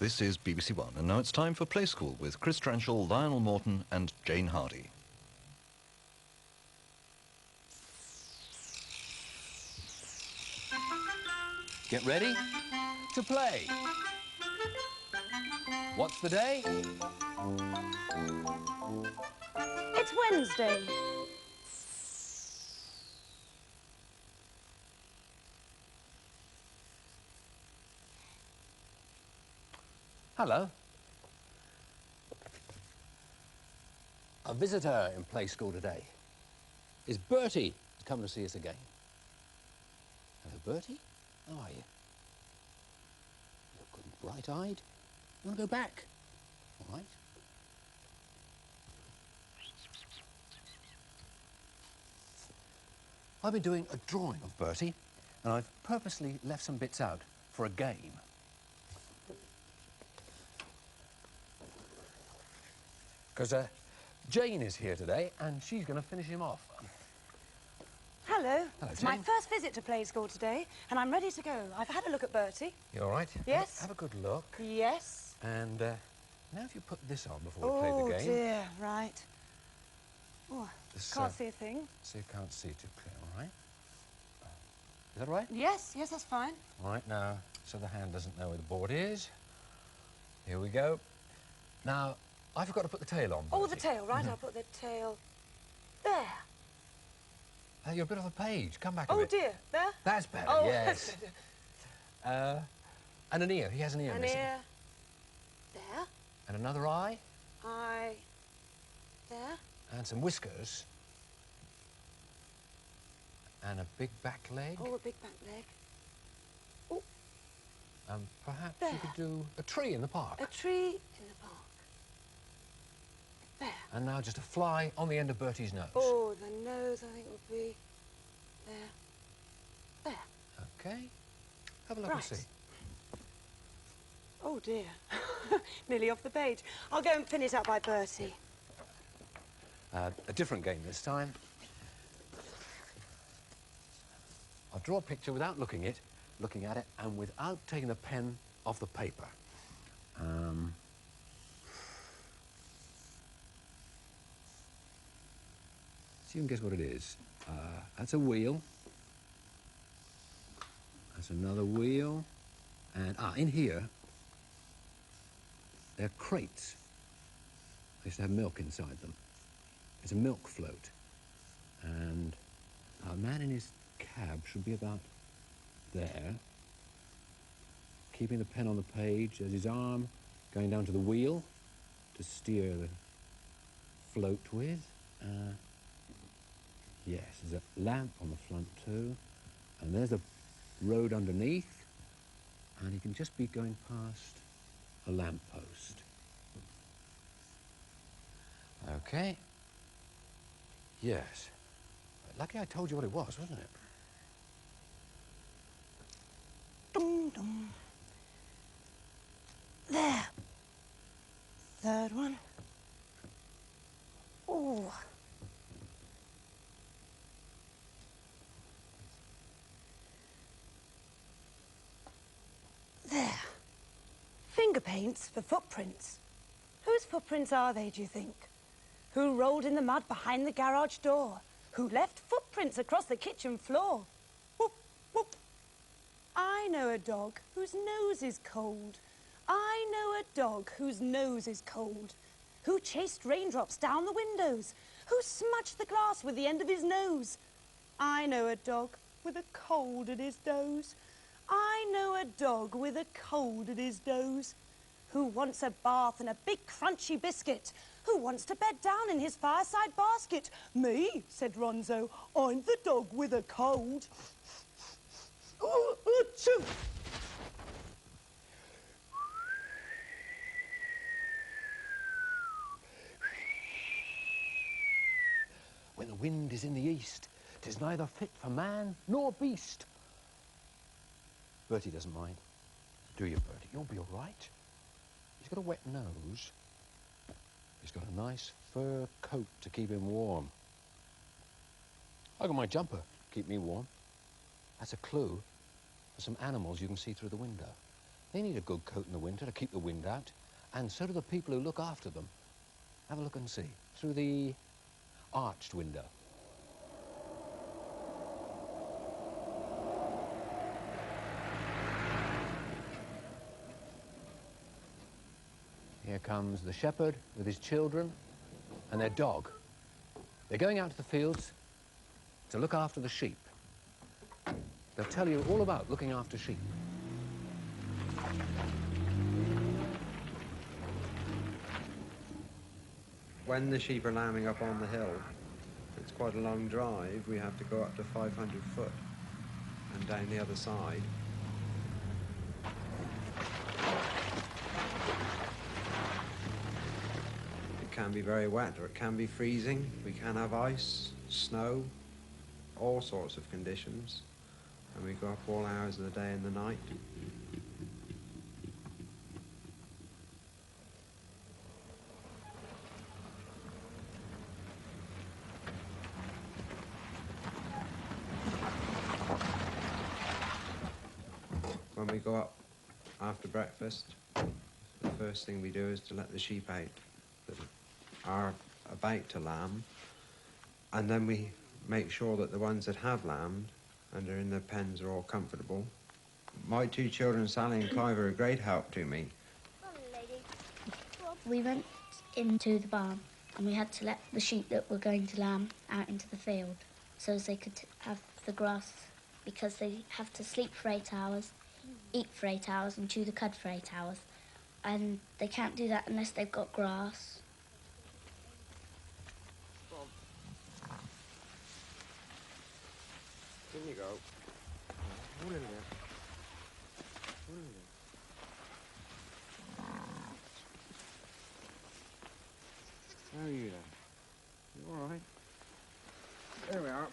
This is BBC One, and now it's time for Play School with Chris Tranchell, Lionel Morton and Jane Hardy. Get ready to play. What's the day? It's Wednesday. Hello. A visitor in Play School today is Bertie. He's come to see us again. Hello, Bertie. How are you? You look good and bright-eyed. You want to go back? All right. I've been doing a drawing of Bertie, and I've purposely left some bits out for a game. Because Jane is here today, and she's going to finish him off. Hello. Hello, It's Jane. my first visit to Play School today, and I'm ready to go. I've had a look at Bertie. You all right? Yes. Have a good look. Yes. And now if you put this on before we play the game. Oh, dear. Right. Oh, This, can't see a thing. So you can't see too clear, all right? Is that right? Yes, yes, that's fine. All right, now, so the hand doesn't know where the board is. Here we go. Now, I forgot to put the tail on, Oh, the Bertie. tail, right? I'll put the tail there. You're a bit off a page. Come back a Oh, bit. dear. There? That's better, Oh, yes. And an ear. He has an ear An missing. ear. There. And another eye. Eye. There. And some whiskers. And a big back leg. Oh, a big back leg. Oh, And perhaps there. you could do a tree in the park. a tree in the park. There. And now just a fly on the end of Bertie's nose. Oh, the nose, I think, would be there. There. Okay. Have a look and Right. see. Oh, dear. Nearly off the page. I'll go and pin it up by Bertie. A different game this time. I'll draw a picture without looking at it, and without taking the pen off the paper. See if you can guess what it is. That's a wheel. That's another wheel. And, in here, they're crates. They used to have milk inside them. It's a milk float. And a man in his cab should be about there, keeping the pen on the page. There's his arm going down to the wheel to steer the float with. Yes, there's a lamp on the front too. And there's a road underneath. And he can just be going past a lamppost. Okay. Yes. Lucky I told you what it was, wasn't it? Dum, dum. There. Third one. Oh. There. Finger paints for footprints. Whose footprints are they, do you think? Who rolled in the mud behind the garage door? Who left footprints across the kitchen floor? Whoop, whoop. I know a dog whose nose is cold. I know a dog whose nose is cold. Who chased raindrops down the windows? Who smudged the glass with the end of his nose? I know a dog with a cold at his nose. I know a dog with a cold at his nose. Who wants a bath and a big crunchy biscuit? Who wants to bed down in his fireside basket? Me, said Ronzo. I'm the dog with a cold. Oh, achoo! When the wind is in the east, 'tis neither fit for man nor beast. Bertie doesn't mind. Do you, Bertie? You'll be all right. He's got a wet nose. He's got a nice fur coat to keep him warm. I got my jumper to keep me warm. That's a clue for some animals you can see through the window. They need a good coat in the winter to keep the wind out, and so do the people who look after them. Have a look and see, through the arched window. Here comes the shepherd with his children and their dog. They're going out to the fields to look after the sheep. They'll tell you all about looking after sheep. When the sheep are lambing up on the hill, it's quite a long drive. We have to go up to 500 foot and down the other side. It can be very wet, or it can be freezing. We can have ice, snow, all sorts of conditions. And we go up all hours of the day and the night. When we go up after breakfast, the first thing we do is to let the sheep out that are about to lamb, and then we make sure that the ones that have lambed and are in their pens are all comfortable. My two children, Sally and Clive, are a great help to me. We went into the barn and we had to let the sheep that were going to lamb out into the field so as they could have the grass, because they have to sleep for 8 hours, eat for 8 hours and chew the cud for 8 hours. And they can't do that unless they've got grass. In you go. Hold in there. How are you then? You all right? There we are.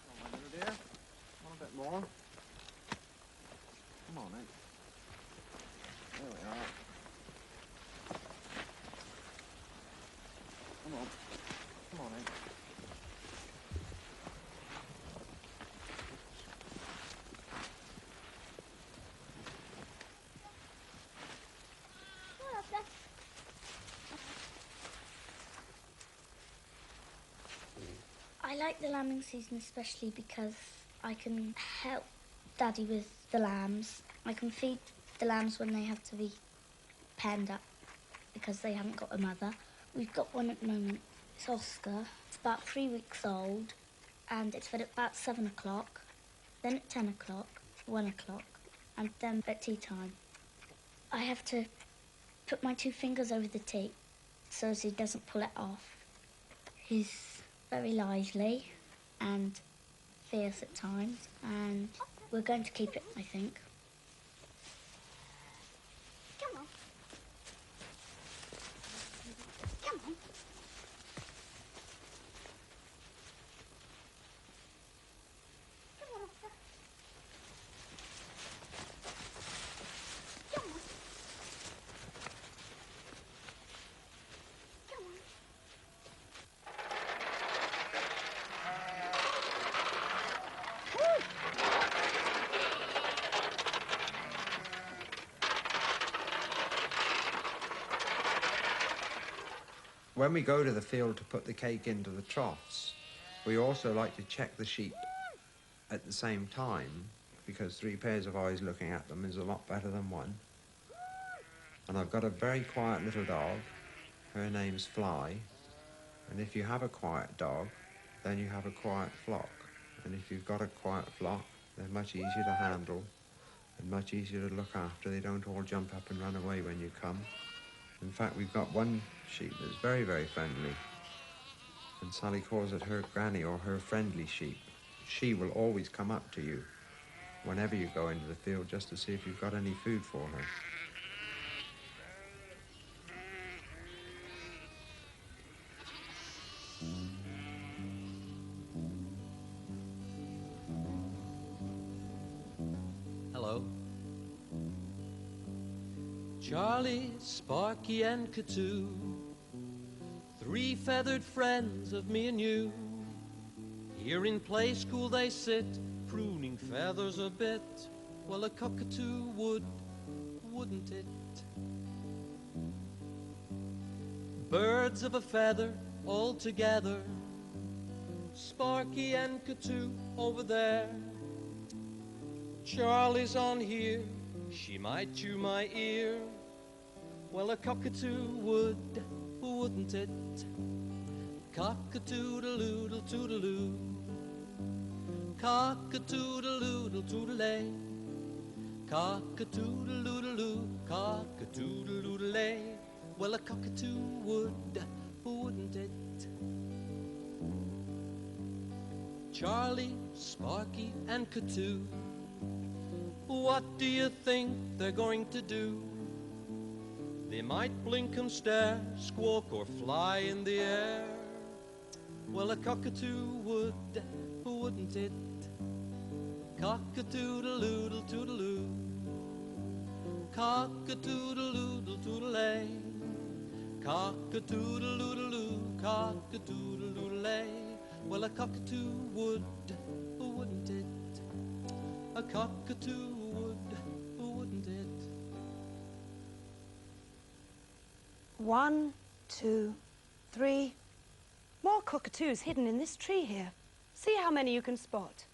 Come on, dear. Want a bit more? Come on, then. There we are. Come on. Come on, then. I like the lambing season especially because I can help Daddy with the lambs. I can feed the lambs when they have to be penned up because they haven't got a mother. We've got one at the moment. It's Oscar. It's about 3 weeks old and it's fed at about 7 o'clock, then at 10 o'clock, 1 o'clock, and then at tea time. I have to put my 2 fingers over the teat so as he doesn't pull it off. He's very lively and fierce at times, and we're going to keep it, I think. Come on. Come on. Come on, Oscar. Come on. Come on. When we go to the field to put the cake into the troughs, we also like to check the sheep at the same time, because 3 pairs of eyes looking at them is a lot better than 1. And I've got a very quiet little dog. Her name's Fly. And if you have a quiet dog, then you have a quiet flock. And if you've got a quiet flock, they're much easier to handle and much easier to look after. They don't all jump up and run away when you come. In fact, we've got one sheep that's very, very friendly. And Sally calls it her granny, or her friendly sheep. She will always come up to you whenever you go into the field just to see if you've got any food for her. Hello. Charlie, Sparky, and Katoo, 3 feathered friends of me and you. Here in play school they sit, pruning feathers a bit, well, a cockatoo would, wouldn't it? Birds of a feather all together, Sparky and Katoo over there. Charlie's on here, she might chew my ear, well, a cockatoo would, wouldn't it? Cock-a-doodle-doodle toodaloo, cock-a-doodle-doodle toodalay, cock-a-doodle-doodle-doo, cock-a-doodle-doodle-ay. Well, a cockatoo would, wouldn't it? Charlie, Sparky, and Katoo, what do you think they're going to do? They might blink and stare, squawk or fly in the air. Well, a cockatoo would, wouldn't it? Cock-a-doodle-doodle toodaloo, cock-a-doodle-doodle toodalay, cock-a-doodle-doodle-doo, cock-a-doodle-doodle-ay. Well, a cockatoo would, wouldn't it? A cockatoo would, wouldn't it? 1, 2, 3. More cockatoos hidden in this tree here. See how many you can spot.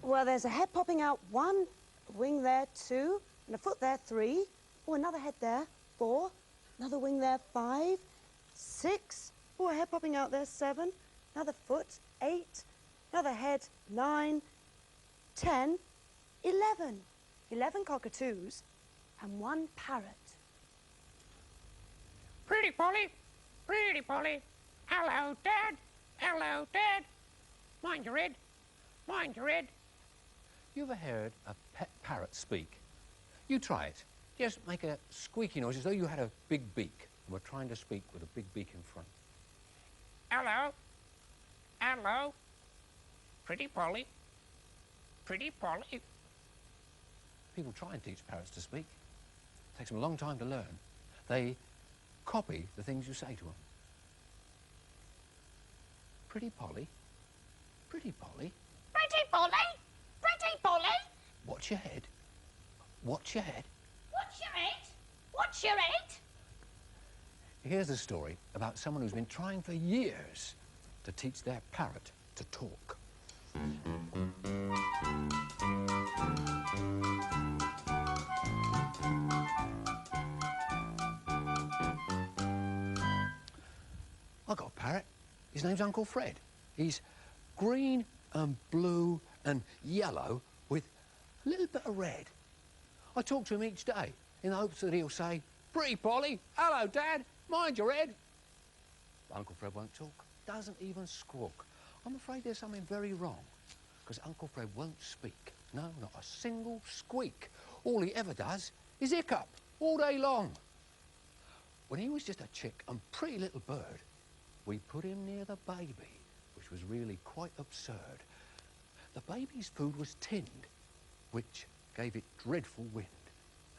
Well, there's a head popping out 1, a wing there 2, and a foot there 3. Oh, another head there 4, another wing there 5, 6. Oh, a head popping out there 7, another foot 8, another head 9, 10, 11. 11 cockatoos and 1 parrot. Pretty Polly, Pretty Polly. Hello, Dad. Hello, Dad. Mind your head. Mind your head. You ever heard a pet parrot speak? You try it. Just make a squeaky noise as though you had a big beak and were trying to speak with a big beak in front. Hello. Hello. Pretty Polly. Pretty Polly. People try and teach parrots to speak. It takes them a long time to learn. They copy the things you say to them. Pretty Polly. Pretty Polly. Pretty Polly. Pretty Polly. Watch your head. Watch your head. What's your head? What's your head? Here's a story about someone who's been trying for years to teach their parrot to talk. I got a parrot. His name's Uncle Fred. He's green and blue and yellow with a little bit of red. I talk to him each day in the hopes that he'll say, "Pretty Polly, hello, Dad, mind your head." But Uncle Fred won't talk, doesn't even squawk. I'm afraid there's something very wrong, because Uncle Fred won't speak. No, not a single squeak. All he ever does is hiccup all day long. When he was just a chick and pretty little bird, we put him near the baby, which was really quite absurd. The baby's food was tinned, which gave it dreadful wind,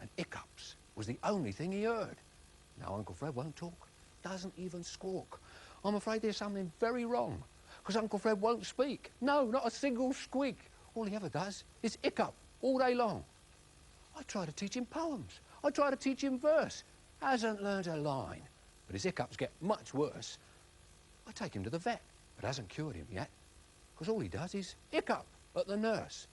and hiccups was the only thing he heard. Now Uncle Fred won't talk, doesn't even squawk. I'm afraid there's something very wrong, because Uncle Fred won't speak. No, not a single squeak. All he ever does is hiccup all day long. I try to teach him poems. I try to teach him verse. Hasn't learned a line, but his hiccups get much worse. I take him to the vet, but hasn't cured him yet, because all he does is hiccup at the nurse.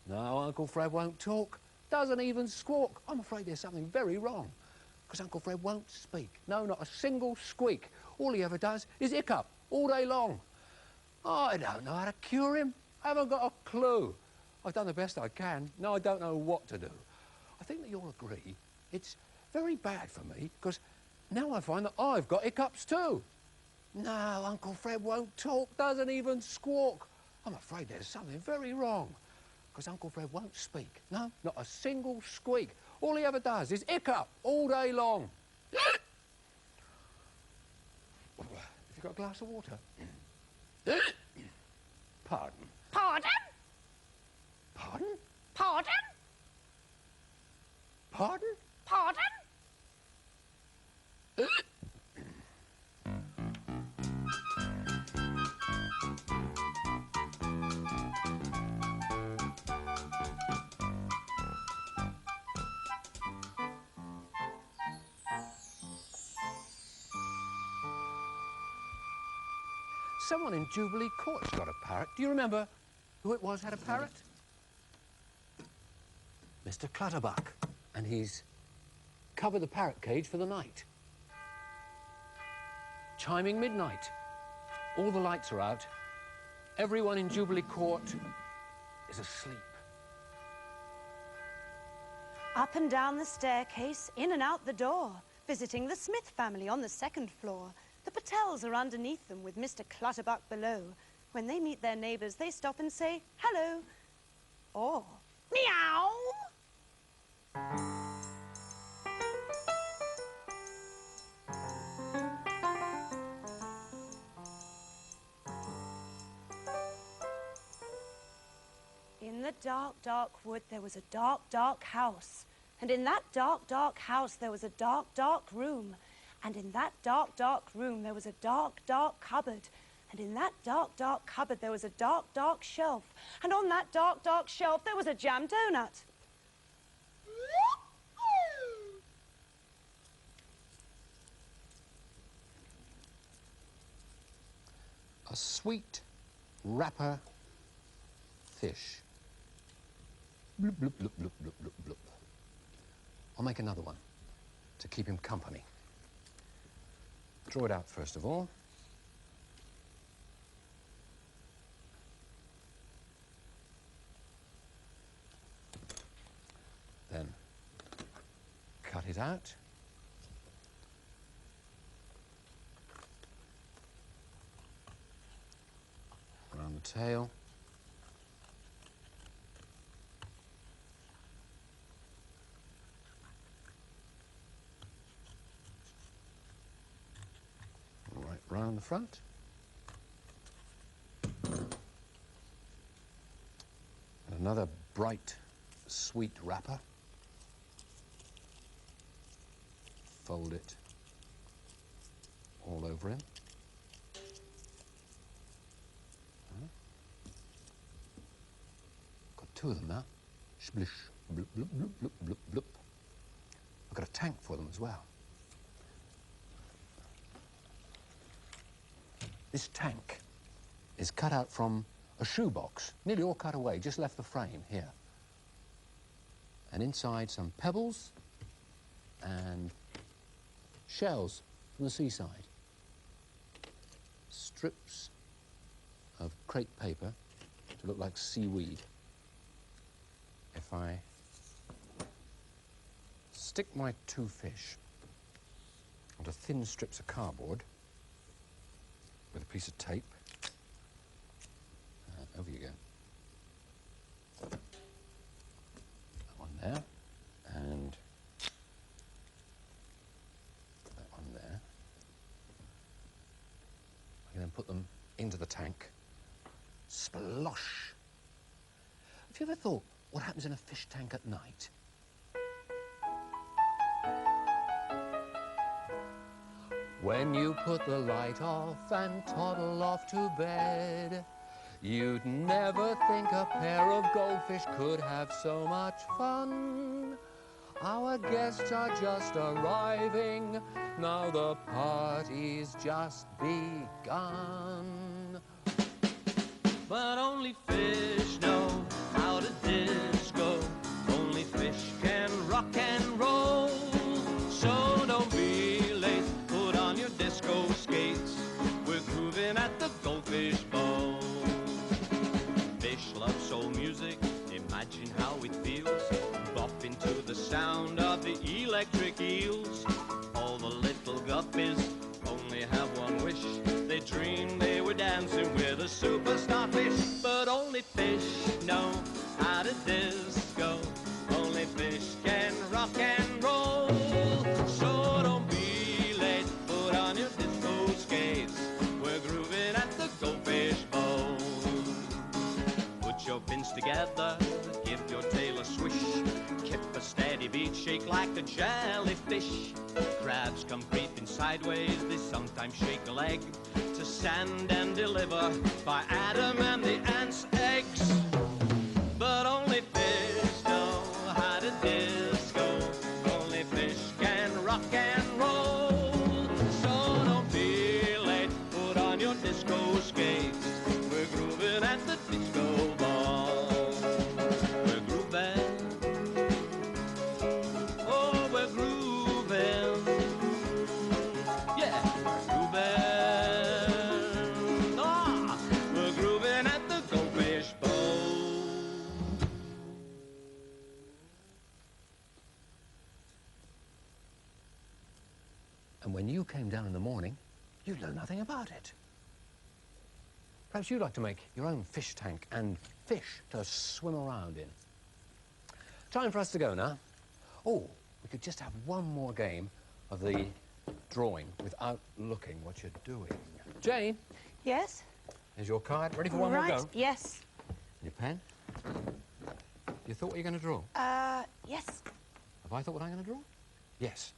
No, Uncle Fred won't talk, doesn't even squawk. I'm afraid there's something very wrong, because Uncle Fred won't speak. No, not a single squeak. All he ever does is hiccup all day long. I don't know how to cure him. I haven't got a clue. I've done the best I can. No, I don't know what to do. I think that you'll agree it's very bad for me, because now I find that I've got hiccups too. No, Uncle Fred won't talk, doesn't even squawk. I'm afraid there's something very wrong, because Uncle Fred won't speak. No, not a single squeak. All he ever does is hiccup all day long. Have you got a glass of water? pardon. Pardon? Pardon? Pardon? Pardon? Pardon? Someone in Jubilee Court's got a parrot. Do you remember who it was had a parrot? Mr. Clutterbuck. And he's covered the parrot cage for the night. Chiming midnight. All the lights are out. Everyone in Jubilee Court is asleep. Up and down the staircase, in and out the door, visiting the Smith family on the second floor. The Patels are underneath them with Mr. Clutterbuck below. When they meet their neighbours, they stop and say, hello, or meow. In the dark, dark wood, there was a dark, dark house. And in that dark, dark house, there was a dark, dark room. And in that dark, dark room, there was a dark, dark cupboard. And in that dark, dark cupboard, there was a dark, dark shelf. And on that dark, dark shelf, there was a jam donut. A sweet wrapper fish. Bloop, bloop, bloop, bloop, bloop, bloop, bloop. I'll make another one to keep him company. Draw it out first of all. Then cut it out. Around the tail. Right round the front. And another bright, sweet wrapper. Fold it all over him. Got two of them now. Splish, bloop, bloop, bloop, bloop, bloop, bloop. I've got a tank for them as well. This tank is cut out from a shoebox, nearly all cut away, just left the frame here. And inside some pebbles and shells from the seaside. Strips of crepe paper to look like seaweed. If I stick my two fish onto thin strips of cardboard with a piece of tape, over you go. That one there, and that one there. I can then put them into the tank. Splosh! Have you ever thought what happens in a fish tank at night? When you put the light off and toddle off to bed, you'd never think a pair of goldfish could have so much fun. Our guests are just arriving, now the party's just begun. But only fish know how to disco. Only fish can rock and roll. So don't be late, put on your disco skates. We're grooving at the Goldfish Bowl. Fish love soul music, imagine how it feels. Bop into the sound of the electric eels. All the little guppies only have one wish. They dream they were dancing with a superstar fish. But only fish know how to disco. Only fish can rock and roll. So don't be late, put on your disco skates. We're grooving at the Goldfish Bowl. a jellyfish. Crabs come creeping sideways, they sometimes shake a leg to send and deliver by Adam and the ants' eggs. But only fish know how to disco. Only fish can rock and roll. So don't be late, put on your disco skates. We're grooving at the disco ball. We're grooving. Oh, we're grooving. Yeah, we're grooving. Ah, we're grooving at the Go Fish Bowl. And when you came down in the morning, you learned nothing about it. Perhaps you'd like to make your own fish tank and fish to swim around in. Time for us to go now. Oh, we could just have one more game of the drawing without looking what you're doing. Jane, Yes? is your card ready for one more Right, go? yes. And your pen? You thought what you're going to draw? Yes. Have I thought what I'm going to draw? Yes.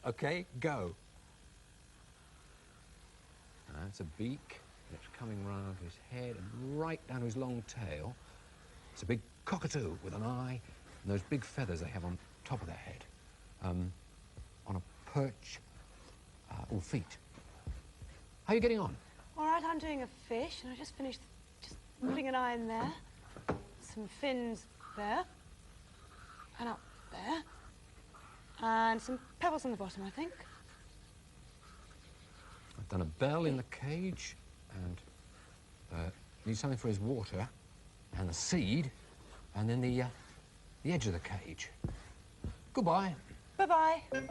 Okay, go. That's a beak. It's coming round his head and right down his long tail. It's a big cockatoo with an eye and those big feathers they have on top of their head. On a perch, or feet. How are you getting on? All right, I'm doing a fish, and I just finished just putting an eye in there. Some fins there. And up there. And some pebbles on the bottom, I think. I've done a bell in the cage and need something for his water and a seed and then the edge of the cage. Goodbye. Bye-bye. Bye.